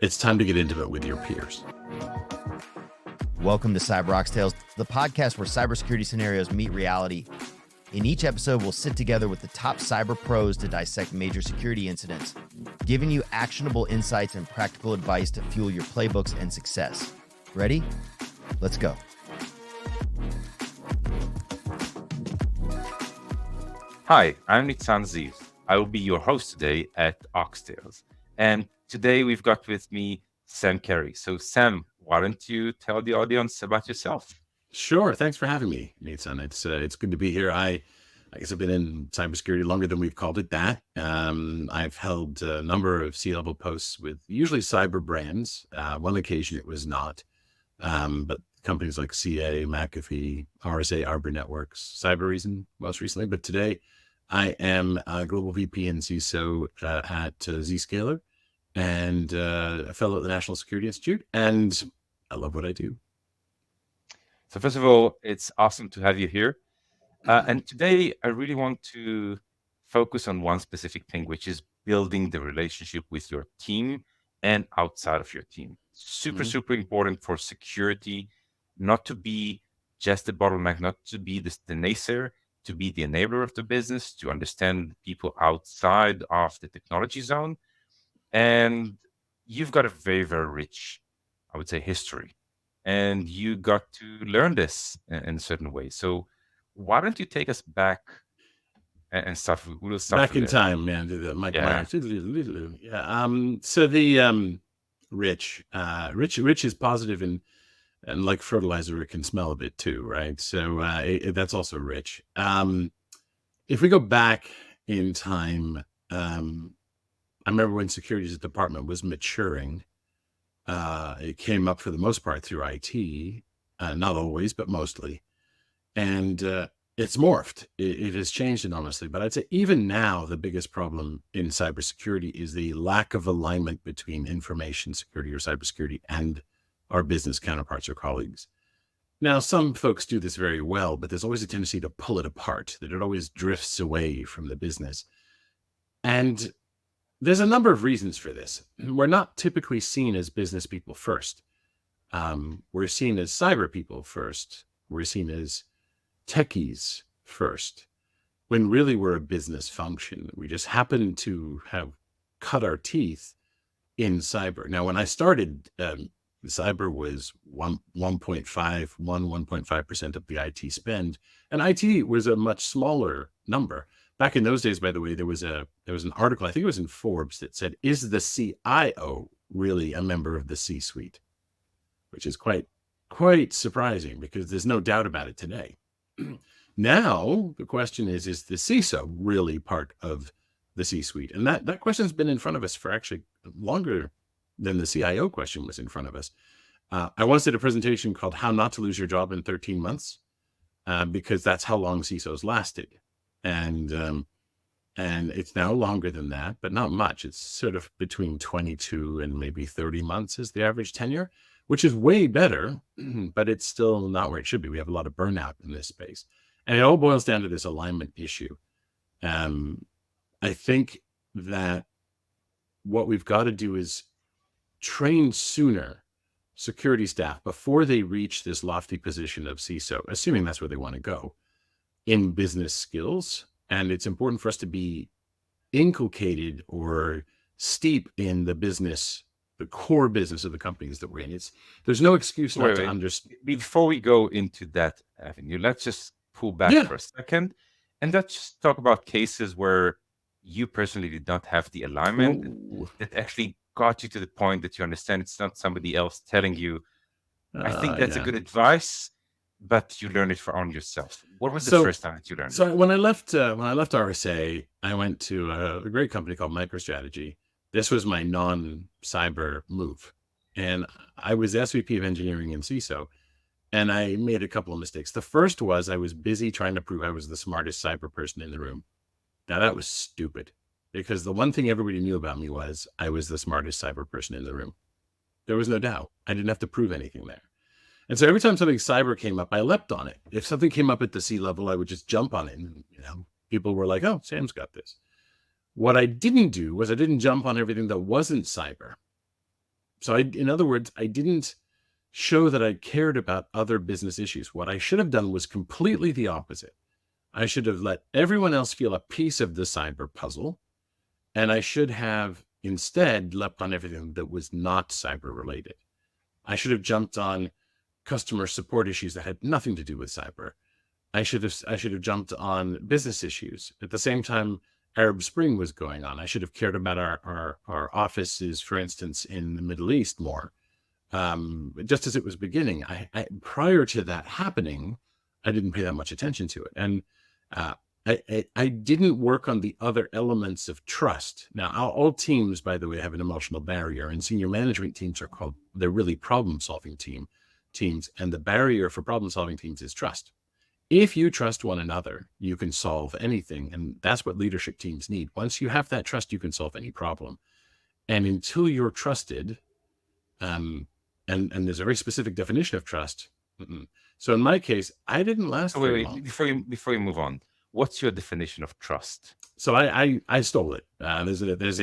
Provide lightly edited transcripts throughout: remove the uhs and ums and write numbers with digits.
It's time to get intimate with your peers. Welcome to CyberRock's Tales, the podcast where cybersecurity scenarios meet reality. In each episode, we'll sit together with the top cyber pros to dissect major security incidents, giving you actionable insights and practical advice to fuel your playbooks and success. Ready? Let's go. Hi, I'm Nitzan Ziv. I will be your host today at Oxtails. And today we've got with me Sam Carey. So Sam, why don't you tell the audience about yourself? Sure. Thanks for having me, Nathan. It's good to be here. I guess I've been in cybersecurity longer than we've called it that. I've held a number of C-level posts with usually cyber brands. One occasion it was not, but companies like CA, McAfee, RSA, Arbor Networks, Cyber Reason most recently. But today I am a global VP and CISO at Zscaler and a fellow at the National Security Institute. And I love what I do. So first of all, it's awesome to have you here. And today I really want to focus on one specific thing, which is building the relationship with your team and outside of your team. Super important for security, not to be just the bottleneck, not to be the naysayer, to be the enabler of the business, to understand people outside of the technology zone. And you've got a very, very rich, I would say, history. And you got to learn this in a certain way. So why don't you take us back and start? We'll start Back in there. time, man. Michael Yeah. Myers. Yeah. So the rich is positive and like fertilizer, it can smell a bit too, right? So that's also rich. If we go back in time, I remember when security's department was maturing. It came up for the most part through IT, not always, but mostly. And it's morphed. It has changed enormously. But I'd say even now, the biggest problem in cybersecurity is the lack of alignment between information security or cybersecurity and our business counterparts or colleagues. Now, some folks do this very well, but there's always a tendency to pull it apart, that it always drifts away from the business. And there's a number of reasons for this. We're not typically seen as business people first. We're seen as cyber people first. We're seen as techies first, when really we're a business function. We just happen to have cut our teeth in cyber. Now, when I started, cyber was 1.5% of the IT spend, and IT was a much smaller number. Back in those days, by the way, there was an article, I think it was in Forbes, that said, "Is the CIO really a member of the C-suite?" Which is quite surprising, because there's no doubt about it today. Now, the question is the CISO really part of the C-suite? And that question's been in front of us for actually longer than the CIO question was in front of us. I once did a presentation called "How Not to Lose Your Job in 13 Months," because that's how long CISOs lasted. And it's now longer than that, but not much. It's sort of between 22 and maybe 30 months is the average tenure, which is way better, but it's still not where it should be. We have a lot of burnout in this space. And it all boils down to this alignment issue. I think that what we've got to do is train sooner security staff before they reach this lofty position of CISO, assuming that's where they want to go, in business skills. And it's important for us to be inculcated or steep in the business, the core business of the companies that we're in. There's no excuse not to understand. Before we go into that avenue, let's just pull back for a second and let's just talk about cases where you personally did not have the alignment that actually got you to the point that you understand it's not somebody else telling you. I think that's a good advice, but you learned it on yourself. What was the first time that you learned? So when I left RSA, I went to a great company called MicroStrategy. This was my non-cyber move. And I was SVP of engineering and CISO, and I made a couple of mistakes. The first was I was busy trying to prove I was the smartest cyber person in the room. Now that was stupid, because the one thing everybody knew about me was I was the smartest cyber person in the room. There was no doubt. I didn't have to prove anything there. And so every time something cyber came up, I leapt on it. If something came up at the C-level, I would just jump on it. And, people were like, "Oh, Sam's got this." What I didn't do was I didn't jump on everything that wasn't cyber. So in other words, I didn't show that I cared about other business issues. What I should have done was completely the opposite. I should have let everyone else feel a piece of the cyber puzzle, and I should have instead leapt on everything that was not cyber related. I should have jumped on customer support issues that had nothing to do with cyber. I should have jumped on business issues. At the same time, Arab Spring was going on. I should have cared about our offices, for instance, in the Middle East more. Just as it was beginning, prior to that happening, I didn't pay that much attention to it. And I didn't work on the other elements of trust. Now, all teams, by the way, have an emotional barrier, and senior management teams they're really problem-solving teams. And the barrier for problem-solving teams is trust. If you trust one another, you can solve anything. And that's what leadership teams need. Once you have that trust, you can solve any problem. And until you're trusted, and there's a very specific definition of trust. So in my case, I didn't last very long. Before you move on, what's your definition of trust? So I stole it. There's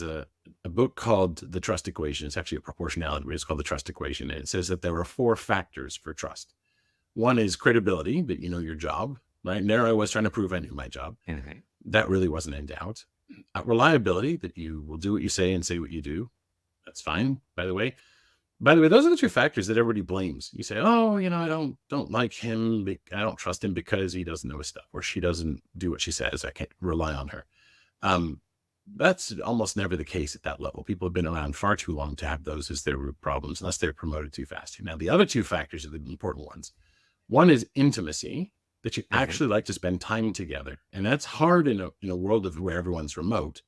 a book called The Trust Equation. It's actually a proportionality, but it's called The Trust Equation. And it says that there are 4 factors for trust. One is credibility, that you know your job, right? And there I was trying to prove I knew my job. Mm-hmm. That really wasn't in doubt. Reliability, that you will do what you say and say what you do. That's fine, by the way. Those are the 2 factors that everybody blames. You say, oh, I don't like him. I don't trust him because he doesn't know his stuff, or she doesn't do what she says. I can't rely on her. That's almost never the case at that level. People have been around far too long to have those as their root problems, unless they're promoted too fast. Now, the other 2 factors are the important ones. One is intimacy, that you actually like to spend time together. And that's hard in a world where everyone's remote.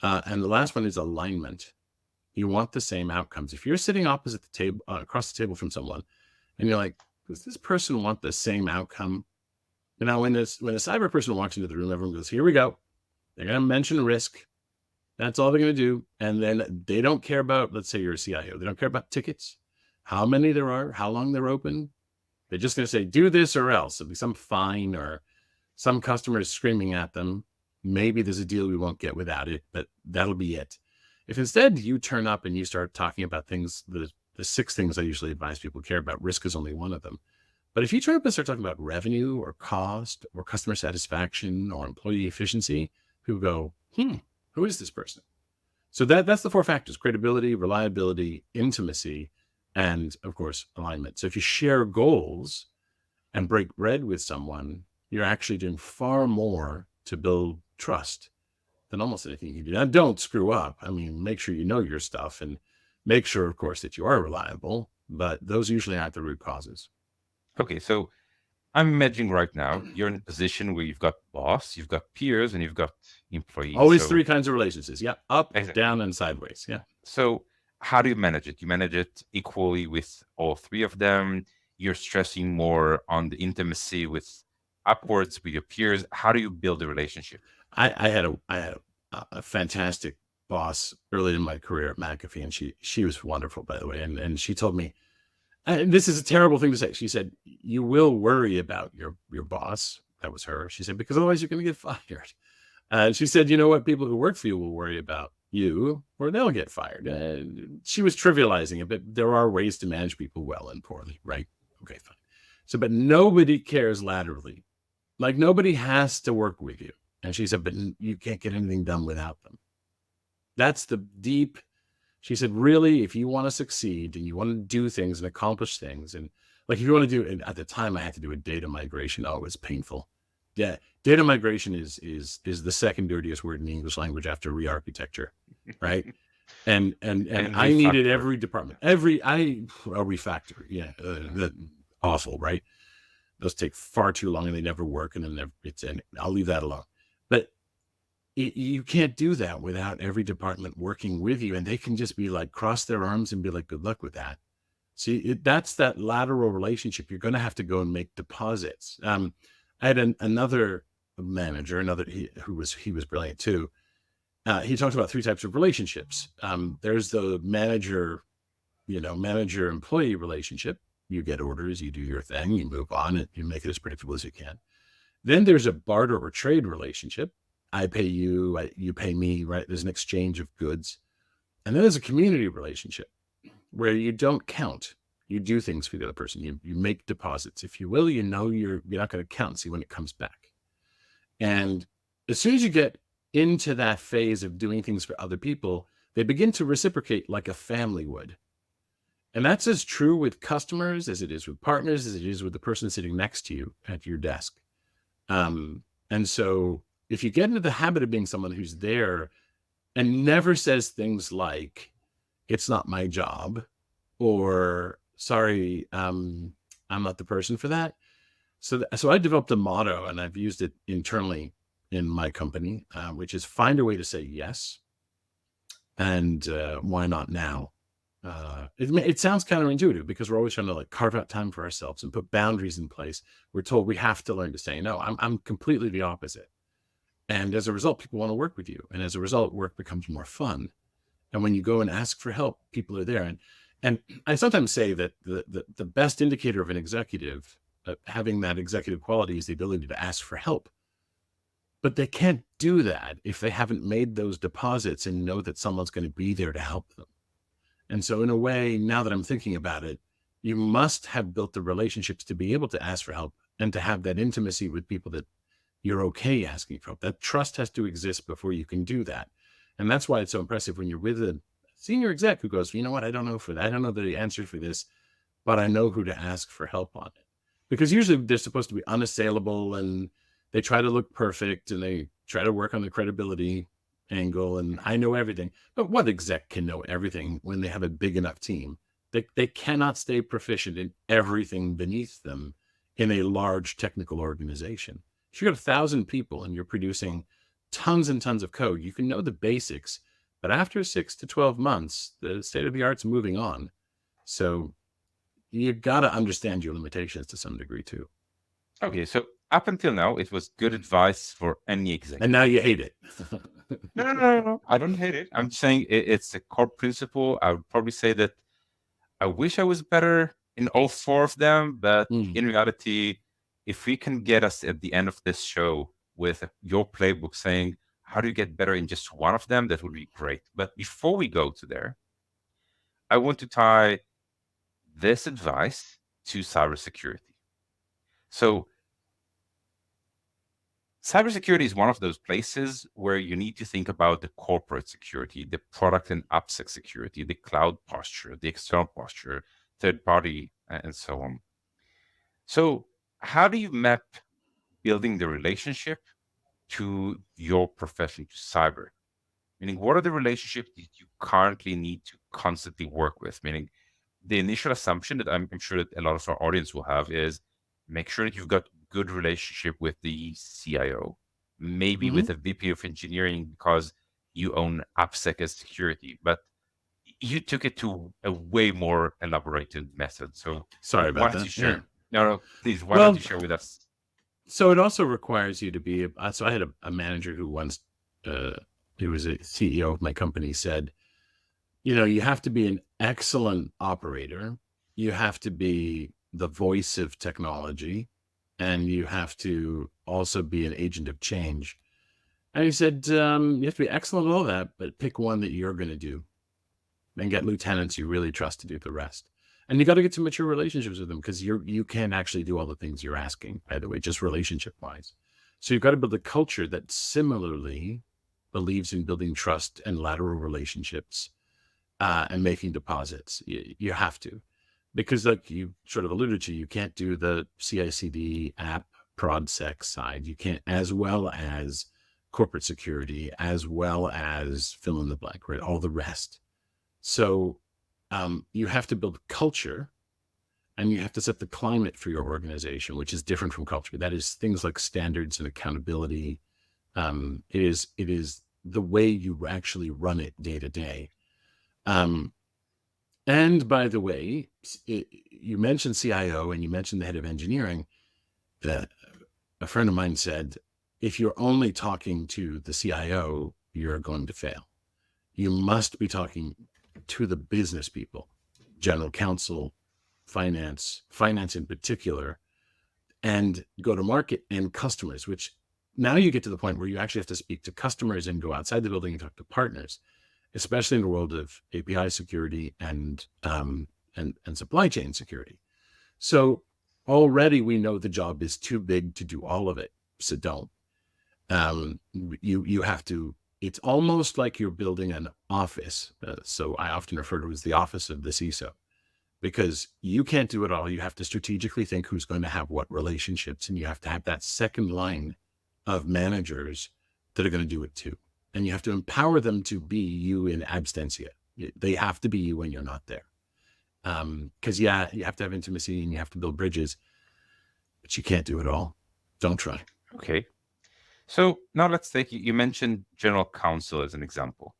And the last one is alignment. You want the same outcomes. If you're sitting opposite the table, across the table from someone, and you're like, does this person want the same outcome? Now, when a cyber person walks into the room, everyone goes, here we go. They're going to mention risk. That's all they're going to do. And then they don't care about, let's say you're a CIO. They don't care about tickets, how many there are, how long they're open. They're just going to say, do this or else. It'll be some fine or some customer is screaming at them. Maybe there's a deal we won't get without it, but that'll be it. If instead you turn up and you start talking about things, the 6 things I usually advise people care about, risk is only one of them. But if you turn up and start talking about revenue or cost or customer satisfaction or employee efficiency, people go, who is this person? So that's the 4 factors: credibility, reliability, intimacy, and of course, alignment. So if you share goals and break bread with someone, you're actually doing far more to build trust than almost anything you do. Now, don't screw up. I mean, make sure you know your stuff and make sure, of course, that you are reliable, but those usually aren't the root causes. Okay, so I'm imagining right now you're in a position where you've got boss, you've got peers, and you've got employees. Always 3 kinds of relationships. Yeah, up, Exactly. down, and sideways. Yeah. So how do you manage it? You manage it equally with all 3 of them. You're stressing more on the intimacy with upwards with your peers. How do you build a relationship? I had a fantastic boss early in my career at McAfee, and she was wonderful, by the way. And she told me, and this is a terrible thing to say. She said, you will worry about your boss. That was her. She said, because otherwise you're going to get fired. And she said, you know what? People who work for you will worry about you, or they'll get fired. She was trivializing it, but there are ways to manage people well and poorly, right? Okay, fine. So, but nobody cares laterally. Like, nobody has to work with you. And she said, but you can't get anything done without them. That's the deep. She said, really, if you want to succeed and you want to do things and accomplish things, and like if you want to do, and at the time I had to do a data migration. Oh, it was painful. Yeah, data migration is the second dirtiest word in the English language after re-architecture, right? And I needed every department, a refactor. Yeah, awful, right? Those take far too long and they never work, and then I'll leave that alone. But you can't do that without every department working with you, and they can just be like, cross their arms and be like, good luck with that. See, that's that lateral relationship. You're going to have to go and make deposits. I had another manager, he was brilliant too. He talked about 3 types of relationships. There's the manager-employee relationship. You get orders, you do your thing, you move on, and you make it as predictable as you can. Then there's a barter or trade relationship. I pay you, you pay me, right? There's an exchange of goods. And then there's a community relationship where you don't count. You do things for the other person. You make deposits, if you will. You know you're not going to count and see when it comes back. And as soon as you get into that phase of doing things for other people, they begin to reciprocate like a family would. And that's as true with customers as it is with partners, as it is with the person sitting next to you at your desk. And so if you get into the habit of being someone who's there and never says things like, it's not my job, or sorry, I'm not the person for that. So I developed a motto, and I've used it internally in my company, which is find a way to say yes. And why not now? It sounds counterintuitive because we're always trying to like carve out time for ourselves and put boundaries in place. We're told we have to learn to say no. I'm completely the opposite. And as a result, people want to work with you. And as a result, work becomes more fun. And when you go and ask for help, people are there. And I sometimes say that the best indicator of an executive having that executive quality is the ability to ask for help. But they can't do that if they haven't made those deposits and know that someone's going to be there to help them. And so in a way, now that I'm thinking about it, you must have built the relationships to be able to ask for help and to have that intimacy with people that you're okay asking for help. That trust has to exist before you can do that. And that's why it's so impressive when you're with a senior exec who goes, you know what, I don't know the answer for this, but I know who to ask for help on it. Because usually they're supposed to be unassailable and they try to look perfect and they try to work on the credibility angle and I know everything. But what exec can know everything when they have a big enough team? They cannot stay proficient in everything beneath them in a large technical organization. If you've got 1,000 people and you're producing tons and tons of code, you can know the basics, but after 6 to 12 months, the state of the art's moving on. So you got to understand your limitations to some degree too. Okay, so up until now, it was good advice for any executive. And now you hate it. No. I don't hate it. I'm saying it's a core principle. I would probably say that I wish I was better in all 4 of them, but in reality, if we can get us at the end of this show with your playbook saying, how do you get better in just one of them? That would be great. But before we go to there, I want to tie this advice to cybersecurity. So cybersecurity is one of those places where you need to think about the corporate security, the product and AppSec security, the cloud posture, the external posture, third party, and so on. So how do you map building the relationship to your profession, to cyber? Meaning, what are the relationships that you currently need to constantly work with? Meaning, the initial assumption that I'm sure that a lot of our audience will have is make sure that you've got good relationship with the CIO, maybe with a VP of engineering because you own AppSec as security, but you took it to a way more elaborated method. So sorry about that. You share? Yeah. No, please. Why don't you share with us? So it also requires you to be, so I had a manager who once, he was a CEO of my company, said, you have to be an excellent operator. You have to be the voice of technology, and you have to also be an agent of change. And he said, you have to be excellent at all that, but pick one that you're going to do and get lieutenants you really trust to do the rest. And you got to get to mature relationships with them because you can't actually do all the things you're asking, by the way, just relationship wise. So you've got to build a culture that similarly believes in building trust and lateral relationships and making deposits. You have to, because like you sort of alluded to, you can't do the CI/CD app ProdSec side. You can't, as well as corporate security, as well as fill in the blank, right? All the rest. So you have to build culture and you have to set the climate for your organization, which is different from culture. That is things like standards and accountability. It is the way you actually run it day to day. And by the way, you mentioned CIO and you mentioned the head of engineering. A friend of mine said, if you're only talking to the CIO, you're going to fail. You must be talking to the business people, general counsel, finance in particular, and go to market and customers, which now you get to the point where you actually have to speak to customers and go outside the building and talk to partners. especially in the world of API security and supply chain security. So already we know the job is too big to do all of it. So don't. You have to. It's almost like you're building an office. So I often refer to it as the office of the CISO, because you can't do it all. You have to strategically think who's going to have what relationships, and you have to have that second line of managers that are going to do it too. And you have to empower them to be you in absentia. They have to be you when you're not there. Because you have to have intimacy and you have to build bridges, but you can't do it all. Don't try. Okay. So now let's take, you mentioned general counsel as an example.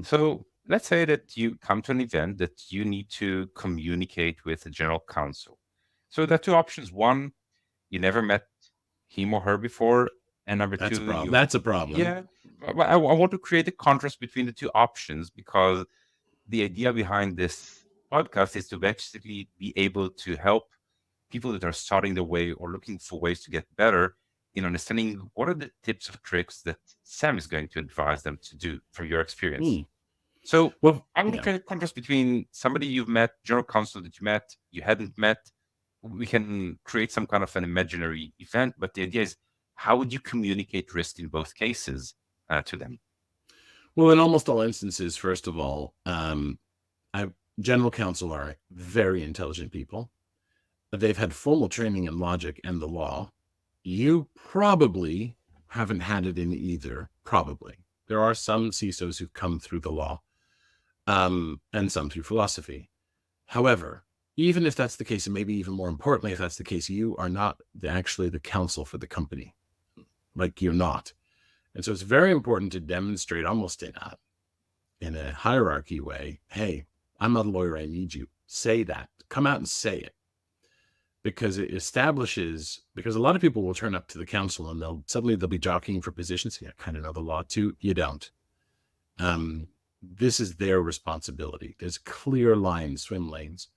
So let's say that you come to an event that you need to communicate with the general counsel. So there are two options. One, you never met him or her before. And number That's two, a problem. That's a problem. Yeah. But I want to create a contrast between the two options, because the idea behind this podcast is to basically be able to help people that are starting their way or looking for ways to get better in understanding what are the tips or tricks that Sam is going to advise them to do from your experience. So I'm going to create a contrast between somebody you've met, general counsel that you hadn't met. We can create some kind of an imaginary event, but the idea is, how would you communicate risk in both cases to them? Well, in almost all instances, first of all, general counsel are very intelligent people. They've had formal training in logic and the law. You probably haven't had it in either, probably. There are some CISOs who've come through the law, and some through philosophy. However, even if that's the case, and maybe even more importantly, if that's the case, you are not actually the counsel for the company. Like, you're not. And so it's very important to demonstrate almost in a hierarchy way, hey, I'm not a lawyer, I need you. Say that. Come out and say it. Because it establishes, because a lot of people will turn up to the council and they'll be jockeying for positions. Yeah, I kind of know the law too. You don't. This is their responsibility. There's clear lines, swim lanes.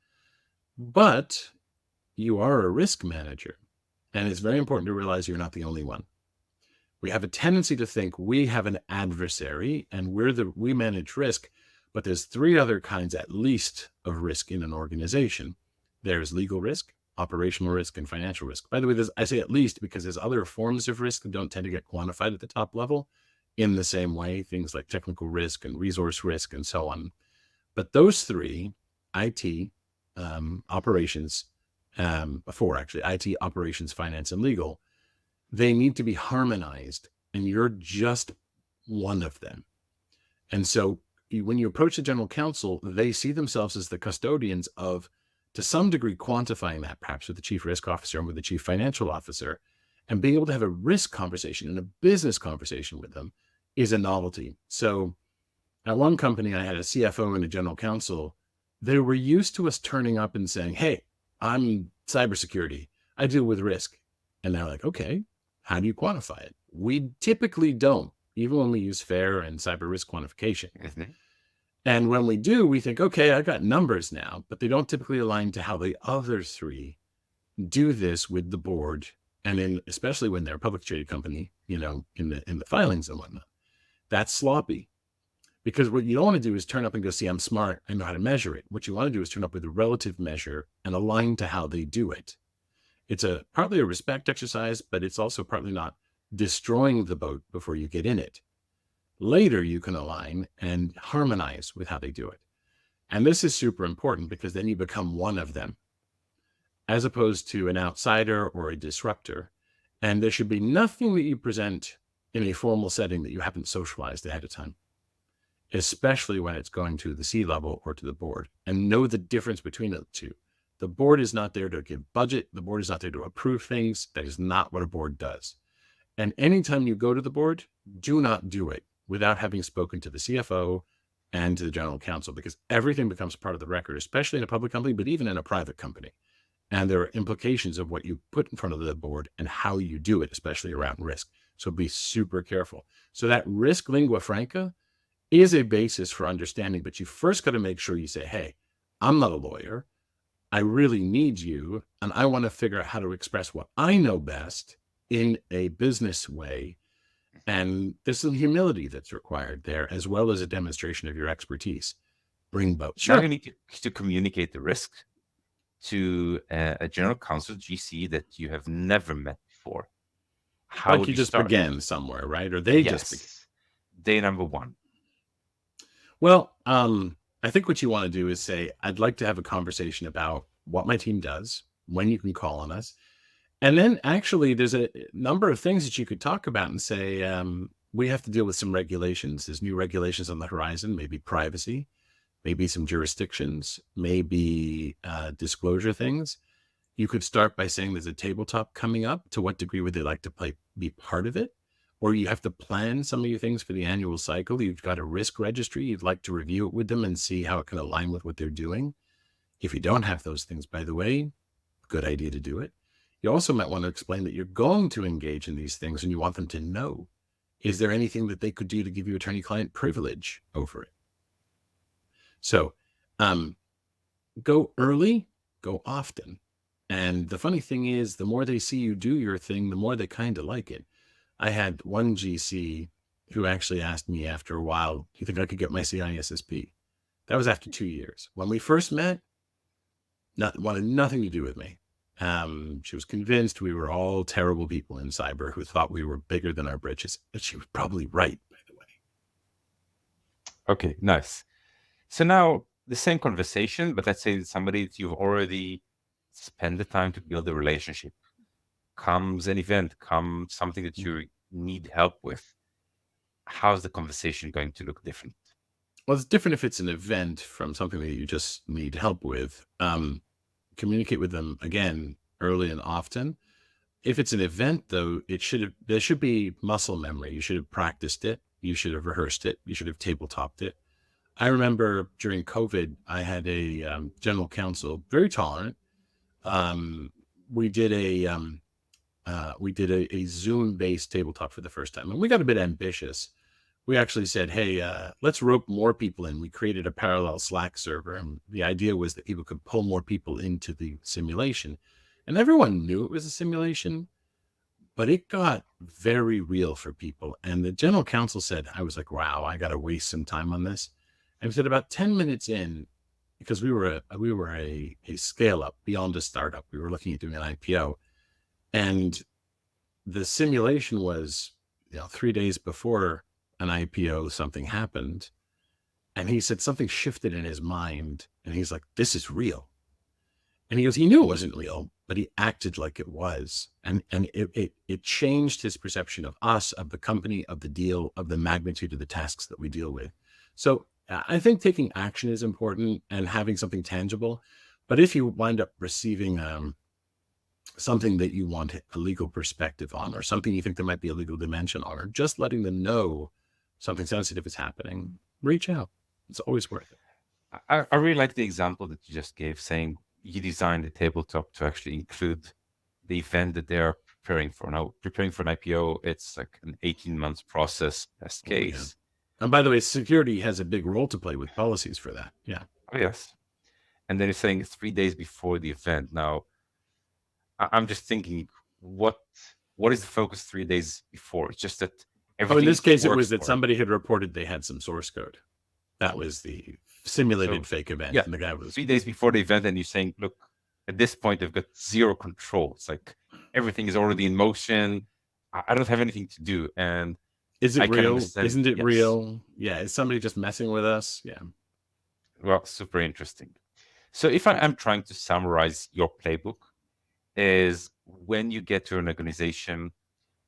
But you are a risk manager. And it's very important to realize you're not the only one. We have a tendency to think we have an adversary and we manage risk, but there's three other kinds at least of risk in an organization. There's legal risk, operational risk, and financial risk. By the way, I say at least because there's other forms of risk that don't tend to get quantified at the top level in the same way, things like technical risk and resource risk and so on. But those three, IT, operations, IT, operations, finance, and legal, they need to be harmonized, and you're just one of them. And so when you approach the general counsel, they see themselves as the custodians of, to some degree, quantifying that, perhaps with the chief risk officer and with the chief financial officer, and being able to have a risk conversation and a business conversation with them is a novelty. So at one company, I had a CFO and a general counsel. They were used to us turning up and saying, hey, I'm cybersecurity. I deal with risk. And they're like, okay, how do you quantify it? We typically don't, even when we use FAIR and cyber risk quantification. And when we do, we think, okay, I got numbers now, but they don't typically align to how the other three do this with the board. And especially when they're a publicly traded company, in the filings and whatnot, that's sloppy. Because what you don't want to do is turn up and go, see, I'm smart, I know how to measure it. What you want to do is turn up with a relative measure and align to how they do it. It's partly a respect exercise, but it's also partly not destroying the boat before you get in it. Later, you can align and harmonize with how they do it. And this is super important because then you become one of them, as opposed to an outsider or a disruptor. And there should be nothing that you present in a formal setting that you haven't socialized ahead of time, especially when it's going to the C-level or to the board, and know the difference between the two. The board is not there to give budget. The board is not there to approve things. That is not what a board does. And anytime you go to the board, do not do it without having spoken to the CFO and to the general counsel, because everything becomes part of the record, especially in a public company, but even in a private company. And there are implications of what you put in front of the board and how you do it, especially around risk. So be super careful. So that risk lingua franca is a basis for understanding, but you first got to make sure you say, hey, I'm not a lawyer. I really need you. And I want to figure out how to express what I know best in a business way And there's some humility that's required there, as well as a demonstration of your expertise. Bring both. Now Sure. you need to communicate the risk to a general counsel GC that you have never met before. How Like would you you just start? began somewhere, right? Or they just began. Yes. Day number one. Well, I think what you want to do is say, I'd like to have a conversation about what my team does, when you can call on us. And then actually, there's a number of things that you could talk about and say, we have to deal with some regulations. There's new regulations on the horizon, maybe privacy, maybe some jurisdictions, maybe disclosure things. You could start by saying there's a tabletop coming up. To what degree would they like to be part of it? Or you have to plan some of your things for the annual cycle. You've got a risk registry. You'd like to review it with them and see how it can align with what they're doing. If you don't have those things, by the way, good idea to do it. You also might want to explain that you're going to engage in these things and you want them to know. Is there anything that they could do to give you attorney-client privilege over it? So go early, go often. And the funny thing is, the more they see you do your thing, the more they kind of like it. I had one GC who actually asked me after a while, do you think I could get my CISSP? That was after 2 years. When we first met, wanted nothing to do with me. She was convinced we were all terrible people in cyber who thought we were bigger than our britches. But she was probably right, by the way. Okay, nice. So now the same conversation, but let's say somebody that you've already spent the time to build a relationship. Comes an event, comes something that you need help with. How's the conversation going to look different? Well, it's different if it's an event from something that you just need help with. Communicate with them again early and often. If it's an event, though, there should be muscle memory. You should have practiced it. You should have rehearsed it. You should have tabletopped it. I remember during COVID, I had a general counsel, very tolerant. We did a Zoom-based tabletop for the first time, and we got a bit ambitious. We actually said, hey, let's rope more people in. We created a parallel Slack server. And the idea was that people could pull more people into the simulation. And everyone knew it was a simulation, but it got very real for people. And the general counsel said, I was like, wow, I got to waste some time on this. And we said about 10 minutes in, because we were a scale up beyond a startup. We were looking at doing an IPO. And the simulation was, 3 days before an IPO, something happened. And he said something shifted in his mind. And he's like, this is real. And he goes, he knew it wasn't real, but he acted like it was. And it changed his perception of us, of the company, of the deal, of the magnitude of the tasks that we deal with. So I think taking action is important and having something tangible. But if you wind up receiving something that you want a legal perspective on, or something you think there might be a legal dimension on, or just letting them know something sensitive is happening, reach out. It's always worth it. I really like the example that you just gave, saying you designed a tabletop to actually include the event that they're preparing for. Now, preparing for an IPO, it's like an 18 months process, best case. And by the way, security has a big role to play with policies for that. Yeah. Oh, yes. And then you're saying 3 days before the event. Now, I'm just thinking, what is the focus 3 days before? It's just that everything. In this case, it was that somebody had reported they had some source code. That was the simulated fake event. Yeah, and the guy was 3 days before the event, and you're saying, look, at this point, they've got zero control. It's like everything is already in motion. I don't have anything to do. And is it real? Isn't it real? Yeah. Is somebody just messing with us? Yeah. Well, super interesting. So if I'm trying to summarize your playbook, is when you get to an organization,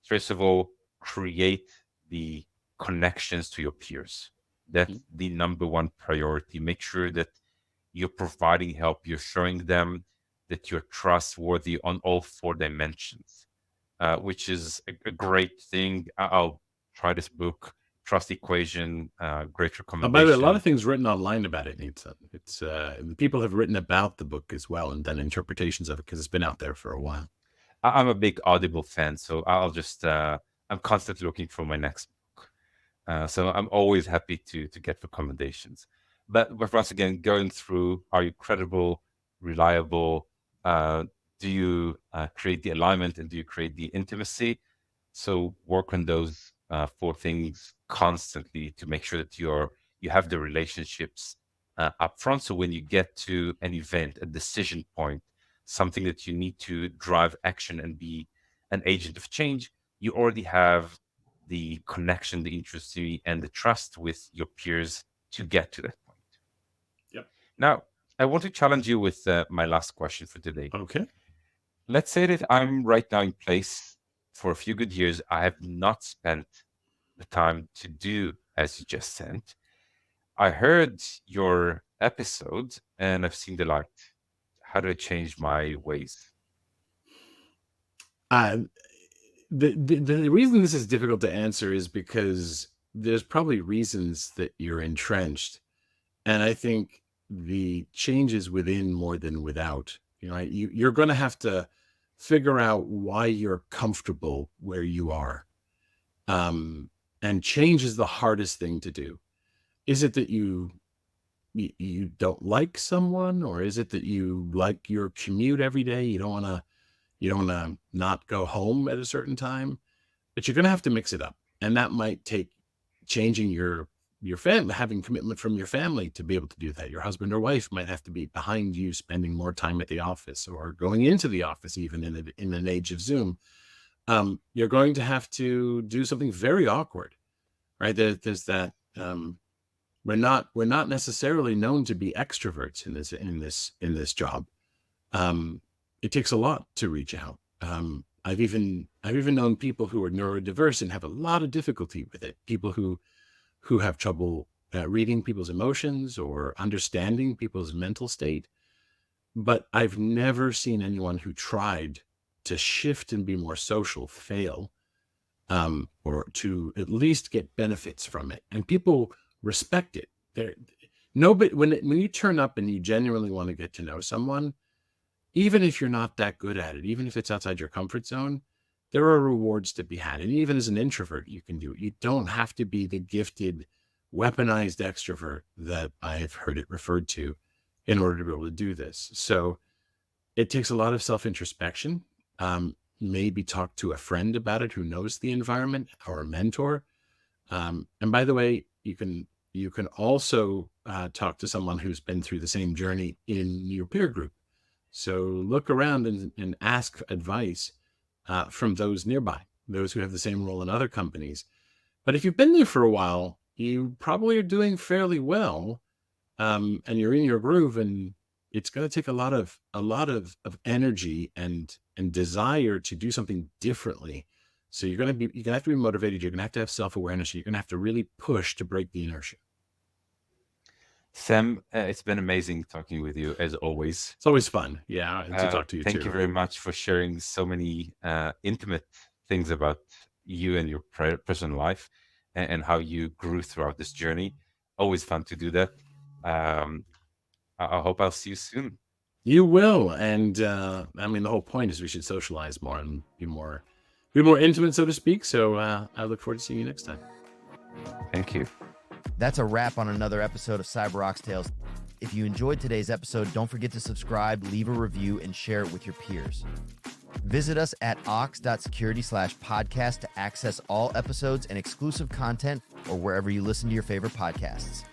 first of all, create the connections to your peers. That's the number one priority. Make sure that you're providing help. You're showing them that you're trustworthy on all 4 dimensions, which is a great thing. I'll try this book, Trust Equation, great recommendation. By the way, a lot of things written online about it, Nitsa. It's people have written about the book as well and done interpretations of it because it's been out there for a while. I'm a big Audible fan, so I'll just I'm constantly looking for my next book. So I'm always happy to get recommendations. But once again, going through, are you credible, reliable? Do you create the alignment and do you create the intimacy? So work on those for things constantly to make sure that you have the relationships up front. So when you get to an event, a decision point, something that you need to drive action and be an agent of change, you already have the connection, the intimacy, and the trust with your peers to get to that point. Yep. Now, I want to challenge you with my last question for today. Okay. Let's say that I'm right now in place for a few good years. I have not spent the time to do as you just said. I heard your episode and I've seen the light. How do I change my ways? Uh, the reason this is difficult to answer is because there's probably reasons that you're entrenched. And I think the change is within more than without. You're going to have to figure out why you're comfortable where you are. And change is the hardest thing to do. Is it that you don't like someone, or is it that you like your commute every day? You don't want to not go home at a certain time, but you're going to have to mix it up. And that might take changing your family, having commitment from your family to be able to do that. Your husband or wife might have to be behind you, spending more time at the office, or going into the office, even in an age of Zoom. You're going to have to do something very awkward, right? There's that. We're not necessarily known to be extroverts in this job. It takes a lot to reach out. I've even known people who are neurodiverse and have a lot of difficulty with it. People who have trouble reading people's emotions or understanding people's mental state. But I've never seen anyone who tried to shift and be more social fail, or to at least get benefits from it. And people respect it. Nobody, when you turn up and you genuinely want to get to know someone, even if you're not that good at it, even if it's outside your comfort zone, there are rewards to be had. And even as an introvert, you can do it. You don't have to be the gifted, weaponized extrovert that I've heard it referred to in order to be able to do this. So it takes a lot of self-introspection. Maybe talk to a friend about it who knows the environment, or a mentor. And by the way, you can also talk to someone who's been through the same journey in your peer group. So look around and ask advice from those nearby, those who have the same role in other companies. But if you've been there for a while, you probably are doing fairly well, and you're in your groove, and it's going to take a lot of energy and desire to do something differently. So you're going to have to be motivated. You're going to have self-awareness. You're going to have to really push to break the inertia. Sam, it's been amazing talking with you as always. It's always fun. Yeah, to talk to you Thank too. you very much for sharing so many intimate things about you and your personal life, and how you grew throughout this journey. Always fun to do that. I hope I'll see you soon. You will. And the whole point is we should socialize more and be more intimate, so to speak. So I look forward to seeing you next time. Thank you. That's a wrap on another episode of Cyber Ox Tales. If you enjoyed today's episode, don't forget to subscribe, leave a review, and share it with your peers. Visit us at ox.security/podcast to access all episodes and exclusive content, or wherever you listen to your favorite podcasts.